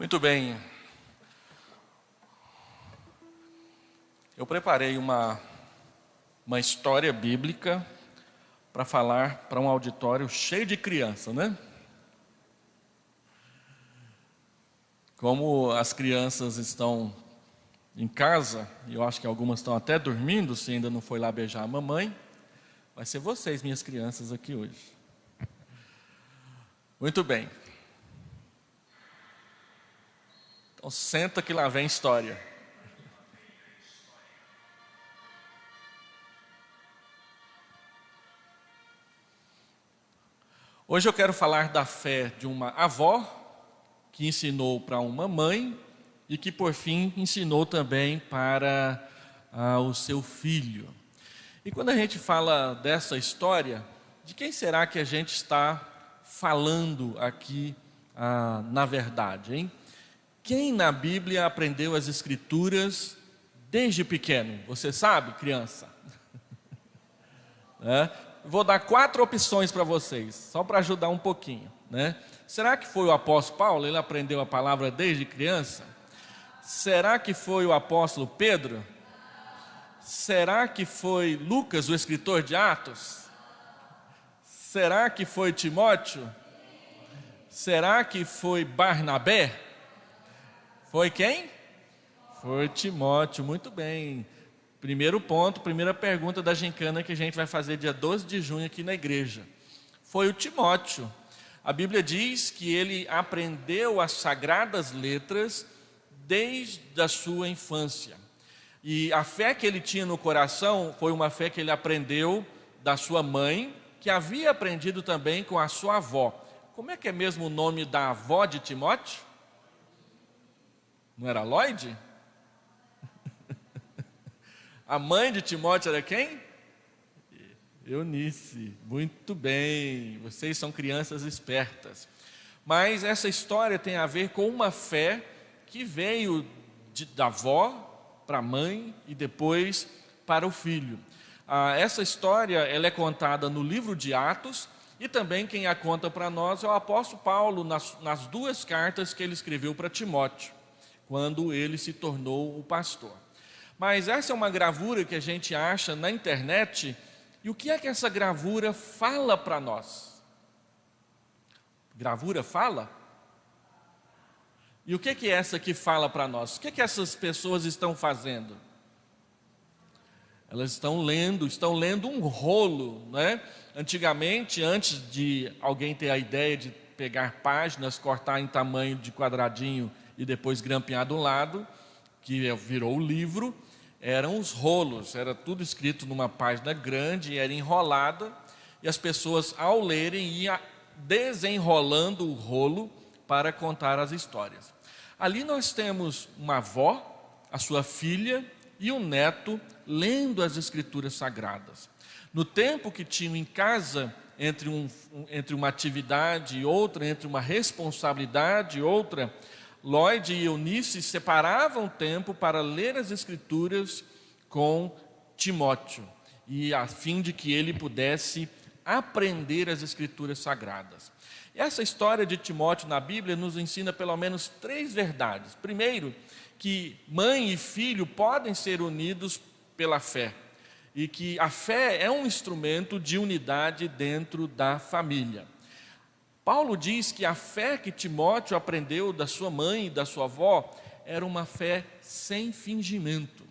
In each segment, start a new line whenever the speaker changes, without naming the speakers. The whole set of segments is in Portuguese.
Muito bem. Eu preparei uma história bíblica para falar para um auditório cheio de criança, né? Como as crianças estão em casa, e eu acho que algumas estão até dormindo, se ainda não foi lá beijar a mamãe, vai ser vocês, minhas crianças, aqui hoje. Muito bem. Então senta que lá vem história. Hoje eu quero falar da fé de uma avó que ensinou para uma mãe e que por fim ensinou também para o seu filho. E quando a gente fala dessa história, de quem será que a gente está falando aqui na verdade, hein? Quem na Bíblia aprendeu as Escrituras desde pequeno? Você sabe, criança? Vou dar 4 opções para vocês, só para ajudar um pouquinho, né? Será que foi o apóstolo Paulo? Ele aprendeu a palavra desde criança? Será que foi o apóstolo Pedro? Será que foi Lucas, o escritor de Atos? Será que foi Timóteo? Será que foi Barnabé? Foi quem? Foi Timóteo, muito bem. Primeiro ponto, primeira pergunta da gincana que a gente vai fazer dia 12 de junho aqui na igreja. Foi o Timóteo. A Bíblia diz que ele aprendeu as sagradas letras desde a sua infância. E a fé que ele tinha no coração foi uma fé que ele aprendeu da sua mãe, que havia aprendido também com a sua avó. Como é que é mesmo o nome da avó de Timóteo? Não era Lloyd? A mãe de Timóteo era quem? Eunice. Muito bem, vocês são crianças espertas. Mas essa história tem a ver com uma fé que veio da avó para a mãe e depois para o filho. Essa história ela é contada no livro de Atos e também quem a conta para nós é o apóstolo Paulo nas 2 cartas que ele escreveu para Timóteo, quando ele se tornou o pastor. Mas essa é uma gravura que a gente acha na internet. E o que é que essa gravura fala para nós? Gravura fala? E o que é essa que fala para nós? O que é que essas pessoas estão fazendo? Elas estão lendo um rolo, né? Antigamente, antes de alguém ter a ideia de pegar páginas, cortar em tamanho de quadradinho e depois grampear do lado, que virou o livro, eram os rolos, era tudo escrito numa página grande, era enrolada, e as pessoas ao lerem iam desenrolando o rolo para contar as histórias. Ali nós temos uma avó, a sua filha e um neto lendo as Escrituras Sagradas. No tempo que tinham em casa, entre uma atividade e outra, entre uma responsabilidade e outra, Lloyd e Eunice separavam tempo para ler as Escrituras com Timóteo, e a fim de que ele pudesse aprender as Escrituras Sagradas. Essa história de Timóteo na Bíblia nos ensina pelo menos 3 verdades. Primeiro, que mãe e filho podem ser unidos pela fé, e que a fé é um instrumento de unidade dentro da família. Paulo diz que a fé que Timóteo aprendeu da sua mãe e da sua avó era uma fé sem fingimento.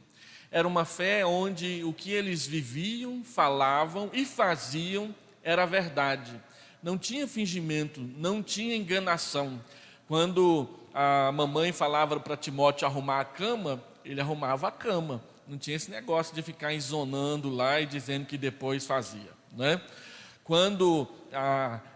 Era uma fé onde o que eles viviam, falavam e faziam era verdade. Não tinha fingimento, não tinha enganação. Quando a mamãe falava para Timóteo arrumar a cama, ele arrumava a cama. Não tinha esse negócio de ficar enzonando lá e dizendo que depois fazia, né? Quando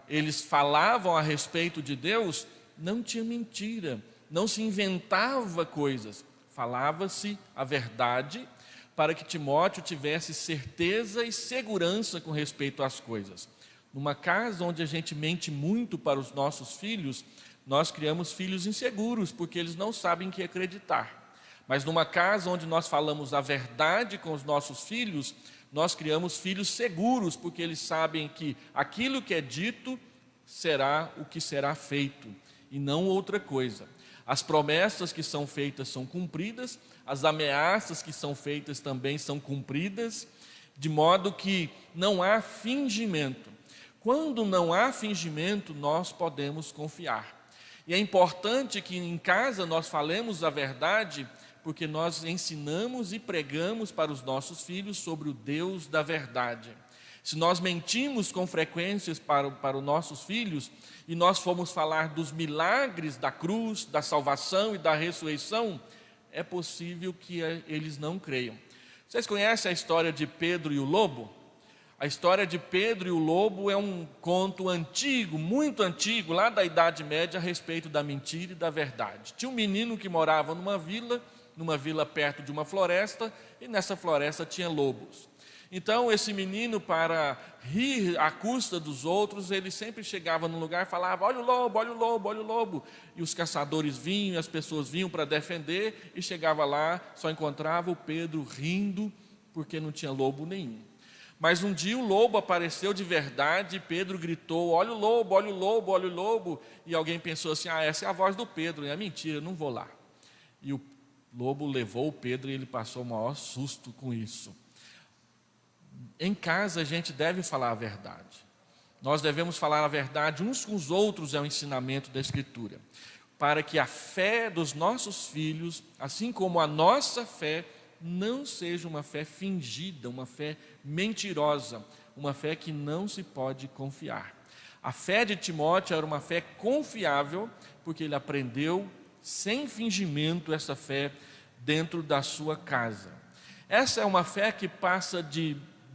eles falavam a respeito de Deus, não tinha mentira, não se inventava coisas, falava-se a verdade para que Timóteo tivesse certeza e segurança com respeito às coisas. Numa casa onde a gente mente muito para os nossos filhos, nós criamos filhos inseguros, porque eles não sabem o que acreditar. Mas numa casa onde nós falamos a verdade com os nossos filhos, nós criamos filhos seguros, porque eles sabem que aquilo que é dito será o que será feito, e não outra coisa. As promessas que são feitas são cumpridas, as ameaças que são feitas também são cumpridas, de modo que não há fingimento. Quando não há fingimento, nós podemos confiar. E é importante que em casa nós falemos a verdade, porque nós ensinamos e pregamos para os nossos filhos sobre o Deus da verdade. Se nós mentimos com frequências para os nossos filhos, e nós formos falar dos milagres da cruz, da salvação e da ressurreição, é possível que eles não creiam. Vocês conhecem a história de Pedro e o lobo? A história de Pedro e o lobo é um conto antigo, muito antigo, lá da Idade Média, a respeito da mentira e da verdade. Tinha um menino que morava numa vila perto de uma floresta, e nessa floresta tinha lobos. Então esse menino, para rir à custa dos outros, ele sempre chegava num lugar e falava: olha o lobo, olha o lobo, olha o lobo. E os caçadores vinham, as pessoas vinham para defender, e chegava lá, só encontrava o Pedro rindo, porque não tinha lobo nenhum. Mas um dia o lobo apareceu de verdade, e Pedro gritou: olha o lobo, olha o lobo, olha o lobo. E alguém pensou assim: essa é a voz do Pedro. É mentira, não vou lá. E o lobo levou o Pedro, e ele passou o maior susto com isso. Em casa a gente deve falar a verdade. Nós devemos falar a verdade uns com os outros, é o ensinamento da Escritura, para que a fé dos nossos filhos, assim como a nossa fé, não seja uma fé fingida, uma fé mentirosa, uma fé que não se pode confiar. A fé de Timóteo era uma fé confiável, porque ele aprendeu sem fingimento essa fé dentro da sua casa. Essa é uma fé que passa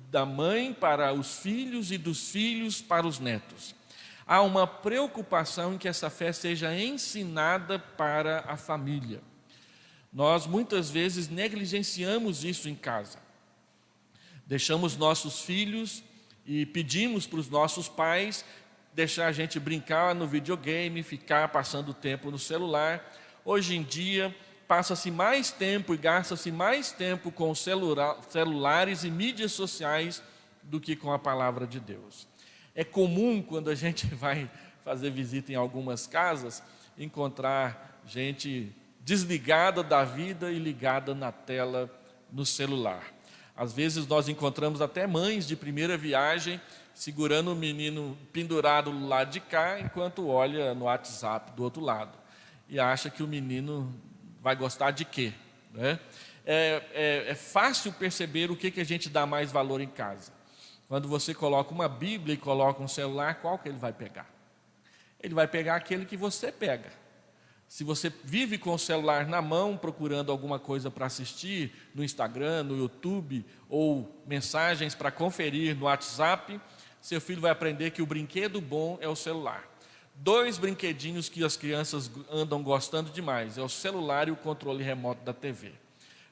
da mãe para os filhos e dos filhos para os netos. Há uma preocupação em que essa fé seja ensinada para a família. Nós muitas vezes negligenciamos isso em casa. Deixamos nossos filhos e pedimos para os nossos pais deixar a gente brincar no videogame, ficar passando tempo no celular. Hoje em dia, passa-se mais tempo e gasta-se mais tempo com celulares e mídias sociais do que com a palavra de Deus. É comum, quando a gente vai fazer visita em algumas casas, encontrar gente desligada da vida e ligada na tela, no celular. Às vezes nós encontramos até mães de primeira viagem segurando o menino pendurado do lado de cá, enquanto olha no WhatsApp do outro lado, e acha que o menino vai gostar de quê? Né? É fácil perceber o que a gente dá mais valor em casa. Quando você coloca uma Bíblia e coloca um celular, qual que ele vai pegar? Ele vai pegar aquele que você pega. Se você vive com o celular na mão, procurando alguma coisa para assistir no Instagram, no YouTube, ou mensagens para conferir no WhatsApp, seu filho vai aprender que o brinquedo bom é o celular. 2 brinquedinhos que as crianças andam gostando demais, é o celular e o controle remoto da TV,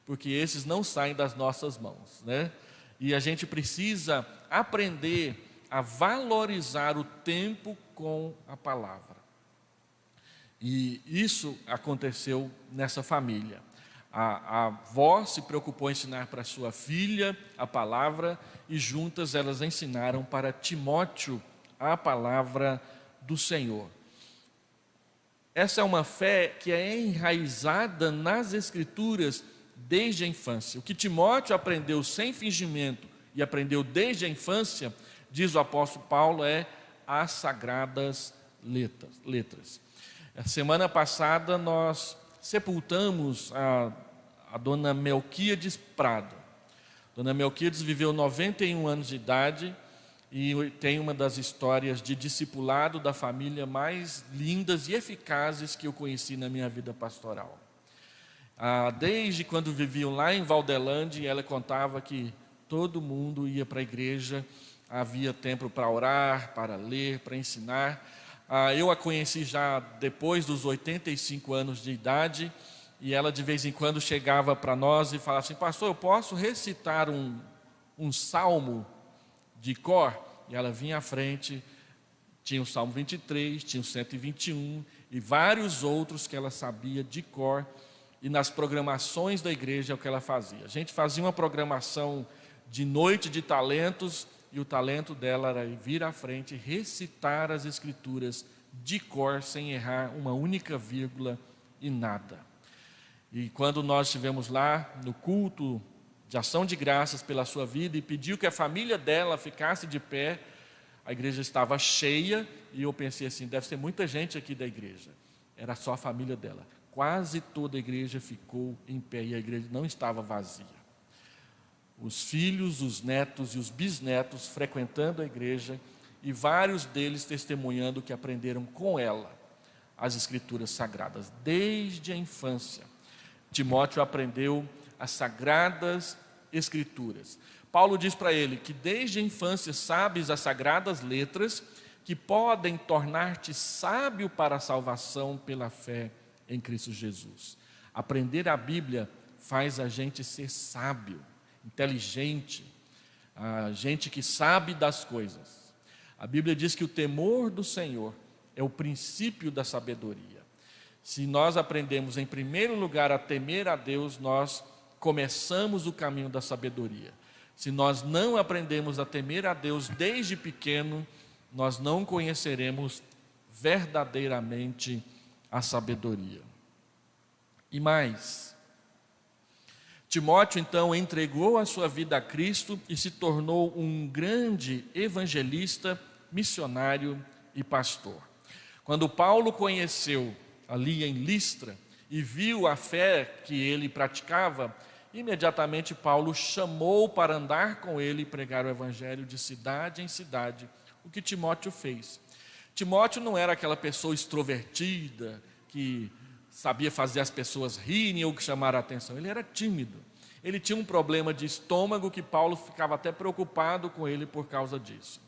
porque esses não saem das nossas mãos, né? E a gente precisa aprender a valorizar o tempo com a palavra. E isso aconteceu nessa família. A avó se preocupou em ensinar para sua filha a palavra, e juntas elas ensinaram para Timóteo a palavra do Senhor. Essa é uma fé que é enraizada nas Escrituras desde a infância. O que Timóteo aprendeu sem fingimento e aprendeu desde a infância, diz o apóstolo Paulo, é as sagradas letras. A semana passada nós sepultamos a dona Melquíades Prado. Dona Melquíades viveu 91 anos de idade e tem uma das histórias de discipulado da família mais lindas e eficazes que eu conheci na minha vida pastoral. Desde quando viviam lá em Valdelândia, ela contava que todo mundo ia para a igreja, havia tempo para orar, para ler, para ensinar. Eu a conheci já depois dos 85 anos de idade, e ela de vez em quando chegava para nós e falava assim: pastor, eu posso recitar um salmo de cor? E ela vinha à frente, tinha o Salmo 23, tinha o 121 e vários outros que ela sabia de cor, e nas programações da igreja é o que ela fazia. A gente fazia uma programação de noite de talentos, e o talento dela era vir à frente e recitar as Escrituras de cor, sem errar uma única vírgula e nada. E quando nós estivemos lá no culto de ação de graças pela sua vida e pediu que a família dela ficasse de pé, a igreja estava cheia e eu pensei assim, deve ser muita gente aqui da igreja. Era só a família dela. Quase toda a igreja ficou em pé e a igreja não estava vazia. Os filhos, os netos e os bisnetos frequentando a igreja e vários deles testemunhando que aprenderam com ela as escrituras sagradas. Desde a infância, Timóteo aprendeu as sagradas escrituras. Paulo diz para ele que desde a infância sabes as sagradas letras que podem tornar-te sábio para a salvação pela fé em Cristo Jesus. Aprender a Bíblia faz a gente ser sábio, inteligente, a gente que sabe das coisas. A Bíblia diz que o temor do Senhor é o princípio da sabedoria. Se nós aprendemos em primeiro lugar a temer a Deus, nós começamos o caminho da sabedoria. Se nós não aprendemos a temer a Deus desde pequeno, nós não conheceremos verdadeiramente a sabedoria. E mais, Timóteo então entregou a sua vida a Cristo e se tornou um grande evangelista, missionário e pastor. Quando Paulo conheceu ali em Listra e viu a fé que ele praticava, imediatamente Paulo chamou para andar com ele e pregar o evangelho de cidade em cidade, o que Timóteo fez. Timóteo não era aquela pessoa extrovertida que sabia fazer as pessoas rirem ou que chamar a atenção. Ele era tímido. Ele tinha um problema de estômago que Paulo ficava até preocupado com ele por causa disso.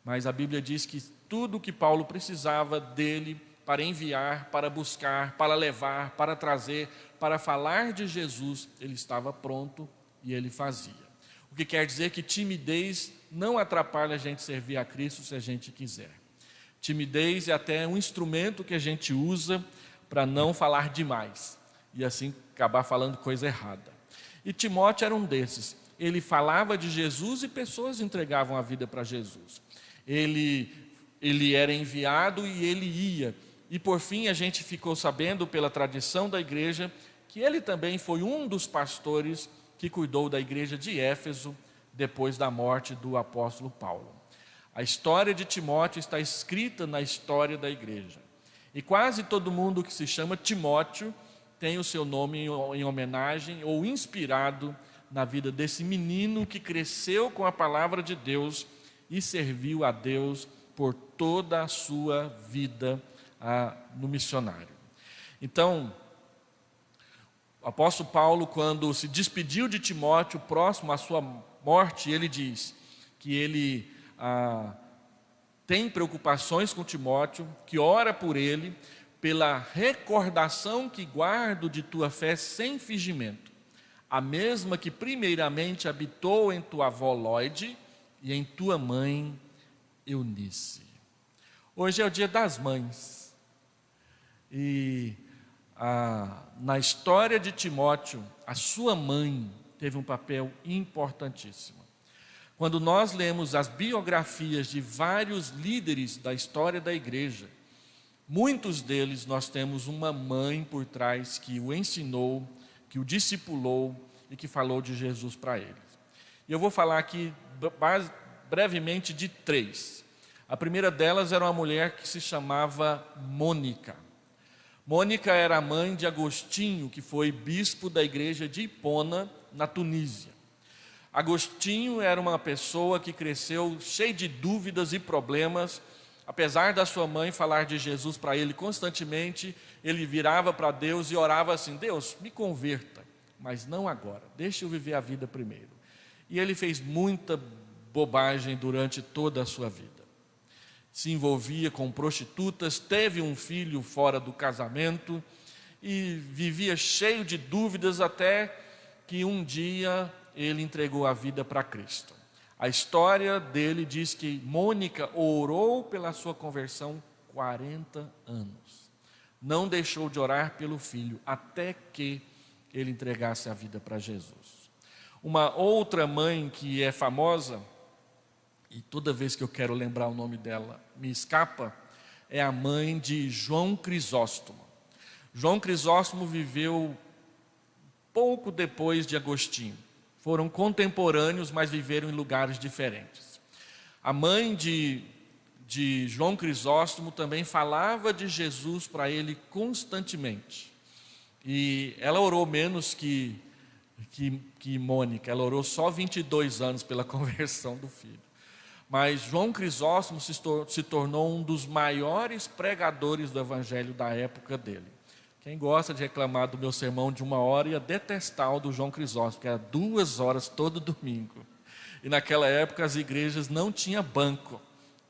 Mas a Bíblia diz que tudo que Paulo precisava dele para enviar, para buscar, para levar, para trazer, para falar de Jesus, ele estava pronto e ele fazia. O que quer dizer que timidez não atrapalha a gente servir a Cristo se a gente quiser. Timidez é até um instrumento que a gente usa para não falar demais e assim acabar falando coisa errada. E Timóteo era um desses. Ele falava de Jesus e pessoas entregavam a vida para Jesus. Ele era enviado e ele ia. E por fim a gente ficou sabendo pela tradição da igreja que ele também foi um dos pastores que cuidou da igreja de Éfeso depois da morte do apóstolo Paulo. A história de Timóteo está escrita na história da igreja. E quase todo mundo que se chama Timóteo tem o seu nome em homenagem ou inspirado na vida desse menino que cresceu com a palavra de Deus e serviu a Deus por toda a sua vida no missionário. Então, o apóstolo Paulo, quando se despediu de Timóteo, próximo à sua morte, ele diz que ele tem preocupações com Timóteo, que ora por ele, pela recordação que guardo de tua fé sem fingimento, a mesma que primeiramente habitou em tua avó Lóide e em tua mãe Eunice. Hoje é o dia das mães, e na história de Timóteo, a sua mãe teve um papel importantíssimo. Quando nós lemos as biografias de vários líderes da história da igreja, muitos deles nós temos uma mãe por trás que o ensinou, que o discipulou e que falou de Jesus para eles. E eu vou falar aqui brevemente de 3. A primeira delas era uma mulher que se chamava Mônica. Mônica era a mãe de Agostinho, que foi bispo da igreja de Hipona, na Tunísia. Agostinho era uma pessoa que cresceu cheio de dúvidas e problemas. Apesar da sua mãe falar de Jesus para ele constantemente, ele virava para Deus e orava assim: Deus, me converta, mas não agora, deixa eu viver a vida primeiro. E ele fez muita bobagem durante toda a sua vida. Se envolvia com prostitutas, teve um filho fora do casamento e vivia cheio de dúvidas até que um dia ele entregou a vida para Cristo. A história dele diz que Mônica orou pela sua conversão 40 anos. Não deixou de orar pelo filho até que ele entregasse a vida para Jesus. Uma outra mãe que é famosa, e toda vez que eu quero lembrar o nome dela me escapa, é a mãe de João Crisóstomo. João Crisóstomo viveu pouco depois de Agostinho. Foram contemporâneos, mas viveram em lugares diferentes. A mãe de João Crisóstomo também falava de Jesus para ele constantemente. E ela orou menos que Mônica, ela orou só 22 anos pela conversão do filho. Mas João Crisóstomo se tornou um dos maiores pregadores do evangelho da época dele. Quem gosta de reclamar do meu sermão de 1 hora ia detestar o do João Crisóstomo, que era 2 horas todo domingo. E naquela época as igrejas não tinham banco.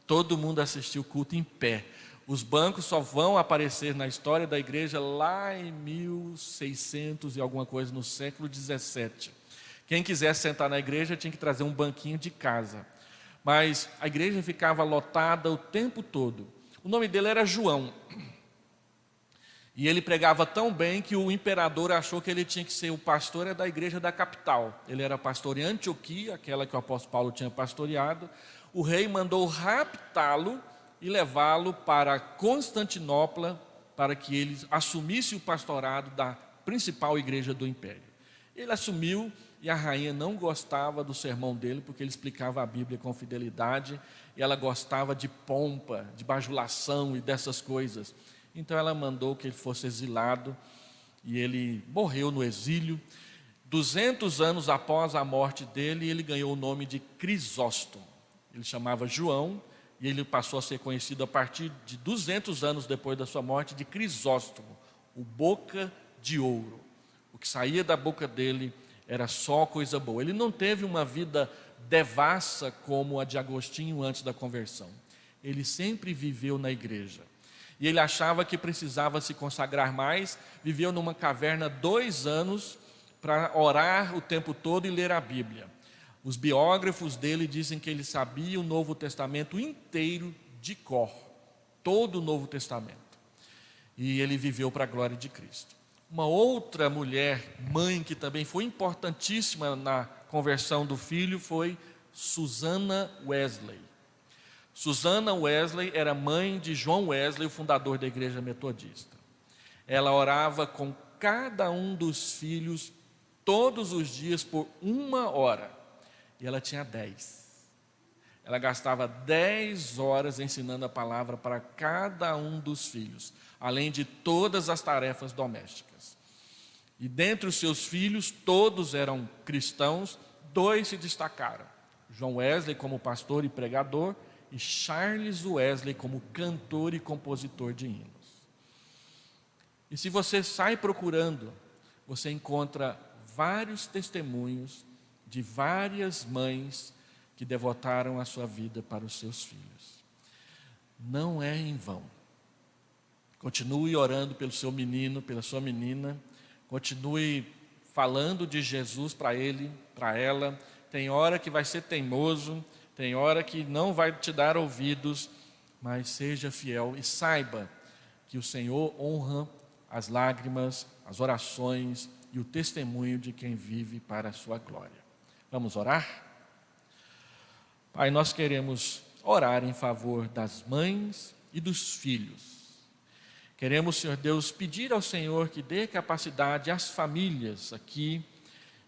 Todo mundo assistia o culto em pé. Os bancos só vão aparecer na história da igreja lá em 1600 e alguma coisa, no século 17. Quem quisesse sentar na igreja tinha que trazer um banquinho de casa. Mas a igreja ficava lotada o tempo todo. O nome dele era João. E ele pregava tão bem que o imperador achou que ele tinha que ser o pastor da igreja da capital. Ele era pastor em Antioquia, aquela que o apóstolo Paulo tinha pastoreado. O rei mandou raptá-lo e levá-lo para Constantinopla para que ele assumisse o pastorado da principal igreja do império. Ele assumiu e a rainha não gostava do sermão dele porque ele explicava a Bíblia com fidelidade e ela gostava de pompa, de bajulação e dessas coisas. Então ela mandou que ele fosse exilado e ele morreu no exílio. 200 anos após a morte dele, ele ganhou o nome de Crisóstomo. Ele chamava João e ele passou a ser conhecido a partir de 200 anos depois da sua morte de Crisóstomo, o boca de ouro. O que saía da boca dele era só coisa boa. Ele não teve uma vida devassa como a de Agostinho antes da conversão. Ele sempre viveu na igreja. E ele achava que precisava se consagrar mais, viveu numa caverna 2 anos para orar o tempo todo e ler a Bíblia. Os biógrafos dele dizem que ele sabia o Novo Testamento inteiro de cor, todo o Novo Testamento. E ele viveu para a glória de Cristo. Uma outra mulher, mãe, que também foi importantíssima na conversão do filho, foi Susana Wesley. Susana Wesley era mãe de John Wesley, o fundador da igreja metodista. Ela orava com cada um dos filhos todos os dias por 1 hora. E ela tinha 10. Ela gastava 10 horas ensinando a palavra para cada um dos filhos, além de todas as tarefas domésticas. E dentre os seus filhos, todos eram cristãos, 2 se destacaram. John Wesley como pastor e pregador, e Charles Wesley como cantor e compositor de hinos. E se você sai procurando, você encontra vários testemunhos de várias mães que devotaram a sua vida para os seus filhos. Não é em vão. Continue orando pelo seu menino, pela sua menina. Continue falando de Jesus para ele, para ela. Tem hora que vai ser teimoso, tem hora que não vai te dar ouvidos, mas seja fiel e saiba que o Senhor honra as lágrimas, as orações e o testemunho de quem vive para a sua glória. Vamos orar? Pai, nós queremos orar em favor das mães e dos filhos. Queremos, Senhor Deus, pedir ao Senhor que dê capacidade às famílias aqui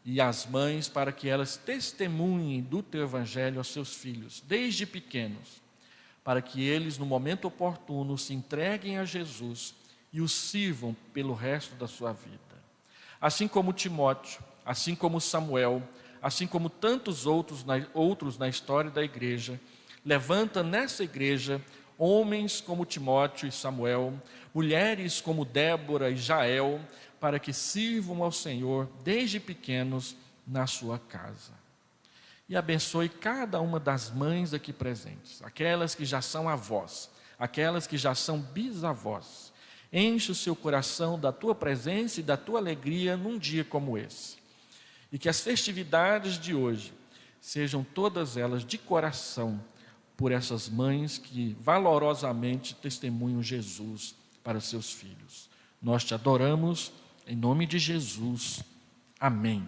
e às mães para que elas testemunhem do Teu Evangelho aos seus filhos, desde pequenos, para que eles, no momento oportuno, se entreguem a Jesus e o sirvam pelo resto da sua vida. Assim como Timóteo, assim como Samuel, assim como tantos outros na história da igreja, levanta nessa igreja homens como Timóteo e Samuel, mulheres como Débora e Jael, para que sirvam ao Senhor desde pequenos na sua casa. E abençoe cada uma das mães aqui presentes, aquelas que já são avós, aquelas que já são bisavós. Enche o seu coração da tua presença e da tua alegria num dia como esse. E que as festividades de hoje sejam todas elas de coração por essas mães que valorosamente testemunham Jesus para seus filhos. Nós te adoramos em nome de Jesus. Amém.